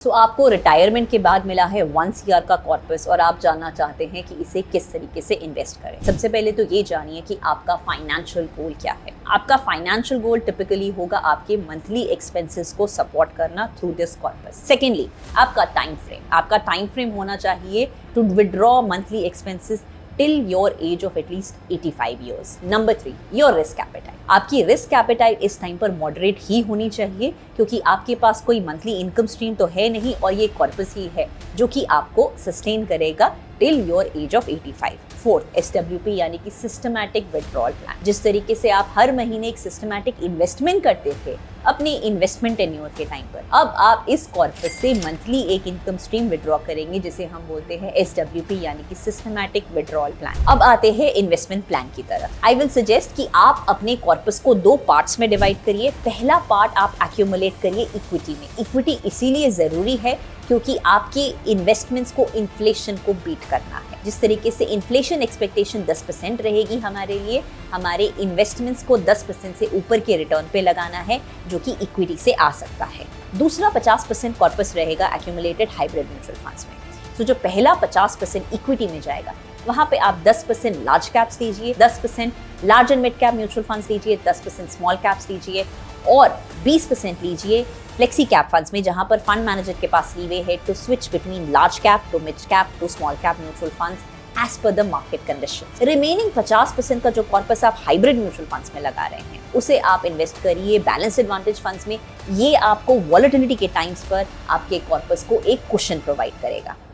आपको रिटायरमेंट के बाद मिला है 1 CR का कॉर्पस और आप जानना चाहते हैं कि इसे किस तरीके से इन्वेस्ट करें। सबसे पहले तो ये जानिए कि आपका फाइनेंशियल गोल क्या है। आपका फाइनेंशियल गोल टिपिकली होगा आपके मंथली एक्सपेंसेस को सपोर्ट करना थ्रू दिस कॉर्पस। सेकेंडली, आपका टाइम फ्रेम होना चाहिए to withdraw monthly expenses till your age of at least 85 years. Number 3, your risk appetite. आपकी risk appetite इस टाइम पर मॉडरेट ही होनी चाहिए क्योंकि आपके पास कोई मंथली इनकम स्ट्रीम तो है नहीं और ये कॉर्पस ही है जो कि आपको सस्टेन करेगा till your age of 85. Fourth, SWP यानी कि सिस्टमैटिक विड्रॉल प्लान। जिस तरीके से आप हर महीने एक सिस्टमैटिक इन्वेस्टमेंट करते थे अपने इन्वेस्टमेंट टेन्योर के टाइम पर, अब आप इस कॉर्पस से मंथली एक इनकम स्ट्रीम विड्रॉ करेंगे जिसे हम बोलते हैं SWP यानी कि सिस्टमैटिक विड्रॉल प्लान। अब आते हैं इन्वेस्टमेंट प्लान की तरफ। आई विल सजेस्ट कि आप अपने कॉर्पस को 2 पार्ट्स में डिवाइड करिए। पहला पार्ट आप एक्यूमुलेट करिए इक्विटी में। इक्विटी इसीलिए जरूरी है क्योंकि आपके इन्वेस्टमेंट्स को इन्फ्लेशन को बीट करना है। जिस तरीके से इन्फ्लेशन एक्सपेक्टेशन 10% रहेगी हमारे लिए, हमारे इन्वेस्टमेंट्स को 10% से ऊपर के रिटर्न पे लगाना है जो कि इक्विटी से आ सकता है। दूसरा 50% कॉर्पस रहेगा एक्यूमुलेटेड हाइब्रिड म्यूचुअल फंड्स में। तो जो पहला 50% इक्विटी में जाएगा वहाँ पे आप 10% लार्ज कैप्स लीजिए, 10% large and mid cap mutual funds लीजिए, 10% स्मॉल कैप्स लीजिए और 20% लीजिए फ्लेक्सी कैप फंड्स में, जहां पर फंड मैनेजर के पास लीवे है to switch between large cap to mid cap to small cap mutual funds as per the market conditions. Remaining 50% का जो कॉर्पस आप हाइब्रिड म्यूचुअल फंड्स में लगा रहे हैं उसे आप इन्वेस्ट करिए बैलेंस एडवांटेज फंड्स में। ये आपको वॉलेटिलिटी के टाइम्स पर आपके कॉर्पस को एक कुशन प्रोवाइड करेगा।